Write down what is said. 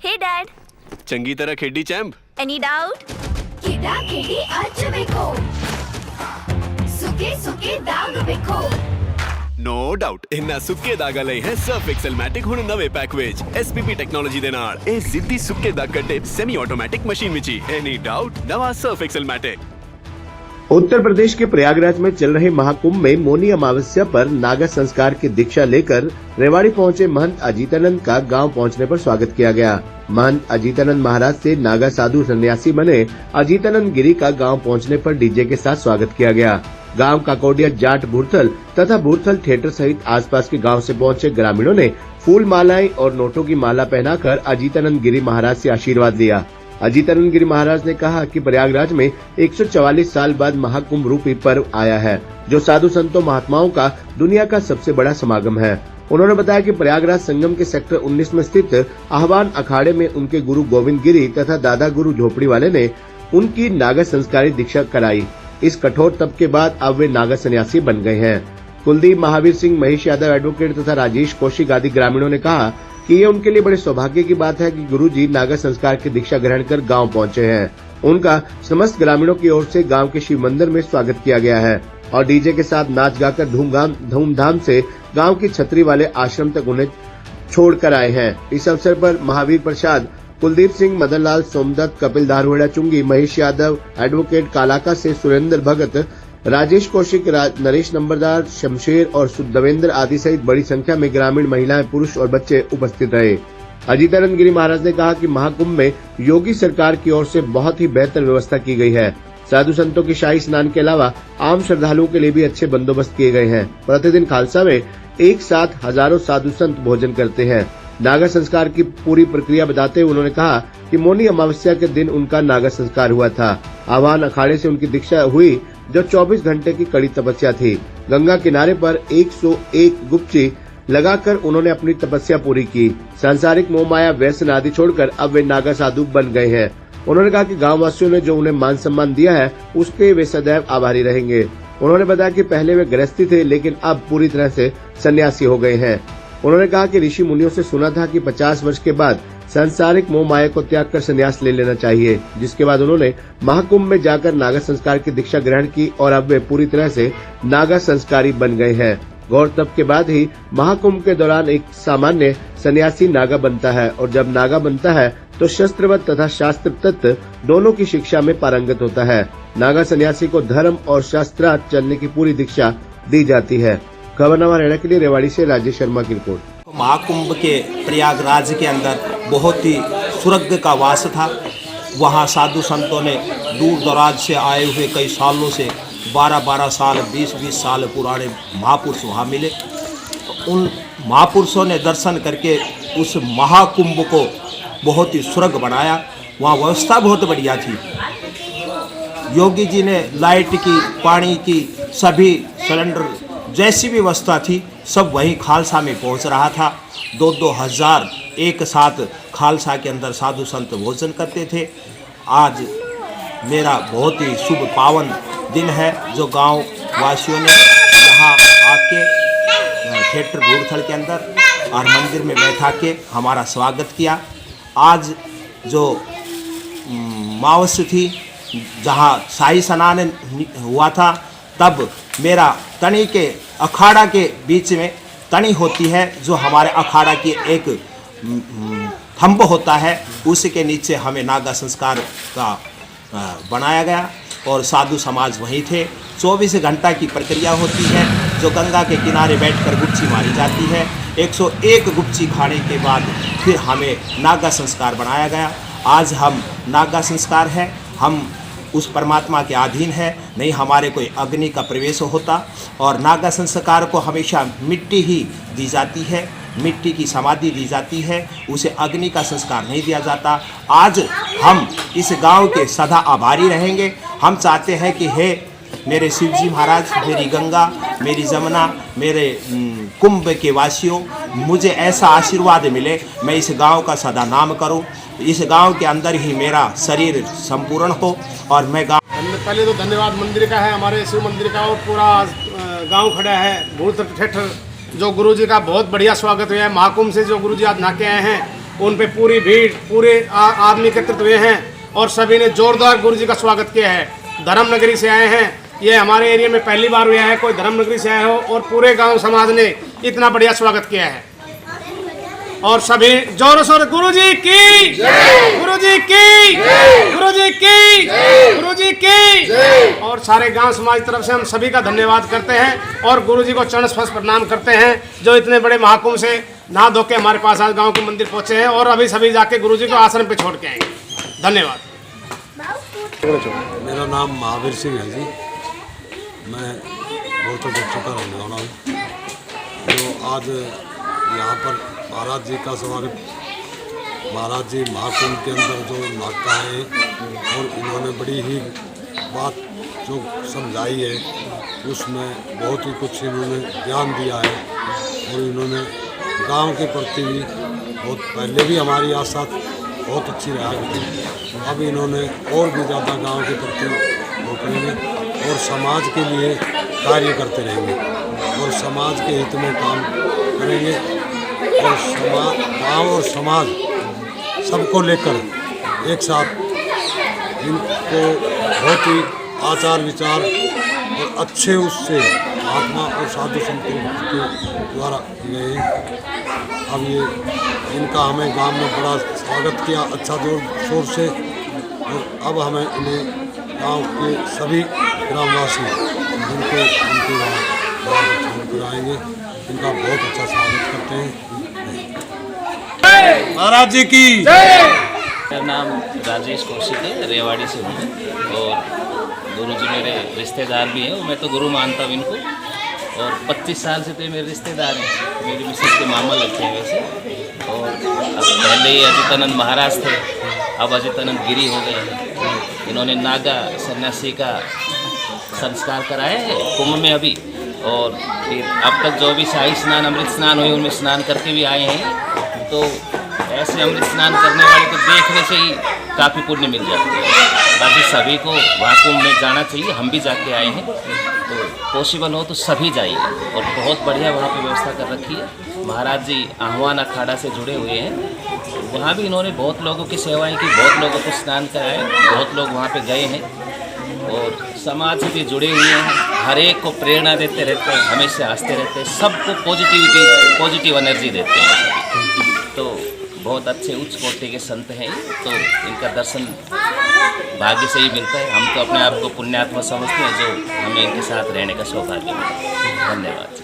Hey Dad. चंगी तरह खेडी चैंप। Any doubt? ಕಿಡಾ ಕಿಡಿ ಹಚ್ಚಬೇಕು ಸುಕೆ ಸುಕೆ ದಾಗ ಬೇಕು नो डाउट इन्ना सुक्के दाग लई है सर्फ एक्सेल मैटिक हुण नवे पैक विच एसपीपी टेक्नोलॉजी दे नाल ए जिद्दी सुक्के दाग कटे semi automatic machine which any doubt नवा सर्फ एक्सेल मैटिक। उत्तर प्रदेश के प्रयागराज में चल रहे महाकुंभ में मौनी अमावस्या पर नागा संस्कार की दीक्षा लेकर रेवाड़ी पहुंचे महंत अजीतानंद का गांव पहुंचने पर स्वागत किया गया। महंत अजीतानंद महाराज से नागा साधु सन्यासी बने अजीतानंद गिरी का गांव पहुंचने पर डीजे के साथ स्वागत किया गया। गांव काकोडिया जाट भूरथल तथा भूरथल थिएटर सहित आसपास के गांव से पहुंचे ग्रामीणों ने फूल मालाएं और नोटों की माला पहनाकर अजीतानंद गिरी महाराज से आशीर्वाद लिया। अजीतानंद गिरी महाराज ने कहा कि प्रयागराज में 144 साल बाद महाकुंभ रूपी पर्व आया है, जो साधु संतों महात्माओं का दुनिया का सबसे बड़ा समागम है। उन्होंने बताया कि प्रयागराज संगम के सेक्टर 19 में स्थित आह्वान अखाड़े में उनके गुरु गोविंद गिरी तथा दादा गुरु झोपड़ी वाले ने उनकी नागा संस्कारी दीक्षा कराई। इस कठोर तप के बाद अब वे नागा सन्यासी बन गए हैं। कुलदीप, महावीर सिंह, महेश यादव एडवोकेट तथा राजेश कौशिक आदि ग्रामीणों ने कहा कि ये उनके लिए बड़े सौभाग्य की बात है कि गुरुजी नागा संस्कार की दीक्षा ग्रहण कर गांव पहुंचे हैं। उनका समस्त ग्रामीणों की ओर से गांव के शिव मंदिर में स्वागत किया गया है और डीजे के साथ नाच गाकर धूमधाम से गांव की छतरी वाले आश्रम तक उन्हें छोड़कर आए हैं। इस अवसर पर महावीर प्रसाद, कुलदीप सिंह, मदन लाल, सोमदत्त, कपिल दारुहेड़ा चुंगी, महेश यादव, एडवोकेट कालाका से सुरेंद्र भगत, राजेश कौशिक, नरेश नंबरदार, शमशेर और सुदेवेंद्र आदि सहित बड़ी संख्या में ग्रामीण महिलाएं, पुरुष और बच्चे उपस्थित रहे। अजीतानंद गिरी महाराज ने कहा कि महाकुंभ में योगी सरकार की ओर से बहुत ही बेहतर व्यवस्था की गई है। साधु संतों की शाही स्नान के अलावा आम श्रद्धालुओं के लिए भी अच्छे बंदोबस्त किए गए हैं। प्रतिदिन खालसा में एक साथ हजारों साधु संत भोजन करते हैं। नागा संस्कार की पूरी प्रक्रिया बताते हुए उन्होंने कहा कि मौनी अमावस्या के दिन उनका नागा संस्कार हुआ था। आह्वान अखाड़े से उनकी दीक्षा हुई, जो 24 घंटे की कड़ी तपस्या थी। गंगा किनारे पर 101 गुप्ची लगाकर उन्होंने अपनी तपस्या पूरी की। सांसारिक मोह माया व्यसन आदि छोड़कर अब वे नागा साधु बन गए हैं। उन्होंने कहा कि गांव वासियों ने जो उन्हें मान सम्मान दिया है, उसके वे सदैव आभारी रहेंगे। उन्होंने बताया कि पहले वे गृहस्थी थे, लेकिन अब पूरी तरह से सन्यासी हो गए हैं। उन्होंने कहा कि ऋषि मुनियों से सुना था कि 50 वर्ष के बाद सांसारिक मोह माया को त्याग कर संन्यास ले लेना चाहिए, जिसके बाद उन्होंने महाकुंभ में जाकर नागा संस्कार की दीक्षा ग्रहण की और अब वे पूरी तरह से नागा संस्कारी बन गए हैं। गौर तप के बाद ही महाकुंभ के दौरान एक सामान्य सन्यासी नागा बनता है और जब नागा बनता है तो शस्त्रवत तथा शास्त्र तत्व दोनों की शिक्षा में पारंगत होता है। नागा सन्यासी को धर्म और शास्त्रार्थ चलने की पूरी दीक्षा दी जाती है। खबरनामा हरियाणा के लिए रेवाड़ी से राजेश शर्मा की रिपोर्ट। महाकुंभ के प्रयागराज के अंदर बहुत ही स्वर्ग का वास था। वहाँ साधु संतों ने दूर दराज से आए हुए कई सालों से 12-12 साल 20-20 साल पुराने महापुरुष वहाँ मिले। उन महापुरुषों ने दर्शन करके उस महाकुंभ को बहुत ही स्वर्ग बनाया। वहाँ व्यवस्था बहुत बढ़िया थी। योगी जी ने लाइट की, पानी की, सभी सिलेंडर जैसी भी व्यवस्था थी सब वहीं खालसा में पहुंच रहा था। 2-2 हज़ार एक साथ खालसा के अंदर साधु संत भोजन करते थे। आज मेरा बहुत ही शुभ पावन दिन है, जो गांव वासियों ने यहाँ आके थिएटर भूरथल के अंदर और मंदिर में बैठा के हमारा स्वागत किया। आज जो अमावस्या थी, जहाँ शाही स्नान हुआ था, तब मेरा तनी के अखाड़ा के बीच में तनी होती है, जो हमारे अखाड़ा की एक थंब होता है, उसके नीचे हमें नागा संस्कार का बनाया गया और साधु समाज वहीं थे। 24 घंटा की प्रक्रिया होती है, जो गंगा के किनारे बैठकर गुप्ची मारी जाती है। 101 गुप्ची खाने के बाद फिर हमें नागा संस्कार बनाया गया। आज हम नागा संस्कार है, हम उस परमात्मा के अधीन है, नहीं हमारे कोई अग्नि का प्रवेश होता। और नागा संस्कार को हमेशा मिट्टी ही दी जाती है, मिट्टी की समाधि दी जाती है, उसे अग्नि का संस्कार नहीं दिया जाता। आज हम इस गांव के सदा आभारी रहेंगे। हम चाहते हैं कि हे मेरे शिवजी महाराज, मेरी गंगा, मेरी जमुना, मेरे कुंभ के वासियों, मुझे ऐसा आशीर्वाद मिले, मैं इस गांव का सदा नाम करूं, इस गांव के अंदर ही मेरा शरीर संपूर्ण हो और मैं गांव। पहले तो धन्यवाद मंदिर का है, हमारे शिव मंदिर का, और पूरा गांव खड़ा है भूरथल थिएटर। जो गुरुजी का बहुत बढ़िया स्वागत हुआ है। महाकुंभ से जो गुरुजी आज नाके आए हैं, उन पे पूरी भीड़, पूरे आदमी एकत्रित हुए हैं और सभी ने जोरदार गुरु जी का स्वागत किया है। धर्मनगरी से आए हैं, ये हमारे एरिया में पहली बार हुआ है कोई धर्मनगरी से आया हो, और पूरे गांव समाज ने इतना बढ़िया स्वागत किया है। और सभी जोरों शोर गुरु जी की, गुरु जी की, गुरु जी की, गुरु जी की। और सारे गांव समाज की तरफ से हम सभी का धन्यवाद करते हैं और गुरु जी को चरण स्पर्श प्रणाम करते हैं, जो इतने बड़े महाकुंभ से नहा धो के हमारे पास आज गांव के मंदिर पहुंचे हैं और अभी सभी जाके गुरु जी को आश्रम पे छोड़ के आएंगे। धन्यवाद। मेरा नाम महावीर सिंह है जी। मैं बहुत बच्चों का रहने वाला हूँ। जो आज यहाँ पर महाराज जी का सवाल, महाराज जी महाकुंभ के अंदर जो नाका है और इन्होंने बड़ी ही बात जो समझाई है, उसमें बहुत ही कुछ इन्होंने ज्ञान दिया है और इन्होंने गांव के प्रति भी बहुत पहले भी हमारी आशा बहुत अच्छी रहा थी। अब इन्होंने और भी ज़्यादा गांव के प्रति वो करेंगे और समाज के लिए कार्य करते रहेंगे और समाज के हित में काम करेंगे और गांव और समाज सबको लेकर एक साथ इनको बहुत ही आचार विचार और अच्छे उससे आत्मा और साधु संतों के द्वारा किए हैं। अब ये इनका हमें गांव में बड़ा स्वागत किया अच्छा जोर शोर से, और अब हमें इन्हें गांव के सभी ग्रामवासी जिनके उनके गाँव कराएंगे, इनका बहुत अच्छा स्वागत करते हैं। महाराज जी की। मेरा नाम राजेश कौशिक है, रेवाड़ी से हूँ और गुरुजी मेरे रिश्तेदार भी हैं और मैं तो गुरु मानता हूँ इनको। और 25 साल से तो मेरे रिश्तेदार हैं, मेरी मिसेस के मामा लगते हैं वैसे। और अब पहले ही अजितानंद महाराज थे, अब अजितानंद गिरी हो गए हैं। इन्होंने नागा सन्यासी का संस्कार कराया है कुंभ में अभी, और फिर अब तक जो भी शाही स्नान अमृत स्नान हुए उनमें स्नान करके भी आए हैं। तो ऐसे अमृत स्नान करने वाले को देखने से ही काफ़ी पुण्य मिल जाती है। बाकी सभी को वहाँ कुंभ में जाना चाहिए, हम भी जाके आए हैं, तो पॉसिबल हो तो सभी जाइए। और बहुत बढ़िया वहाँ पे व्यवस्था कर रखी है। महाराज जी आह्वान अखाड़ा से जुड़े हुए हैं, वहाँ भी इन्होंने बहुत लोगों की सेवाएं की, बहुत लोगों को स्नान कराए, बहुत लोग वहाँ पे गए हैं और समाज से भी जुड़े हुए हैं। हर एक को प्रेरणा देते रहते हैं, हमेशा हंसते रहते हैं, सबको पॉजिटिव एनर्जी देते हैं। तो बहुत अच्छे उच्च कोटि के संत हैं, तो इनका दर्शन भाग्य से ही मिलता है। हम तो अपने आप को पुण्यात्मा समझते हैं जो हमें इनके साथ रहने का सौभाग्य मिला। धन्यवाद।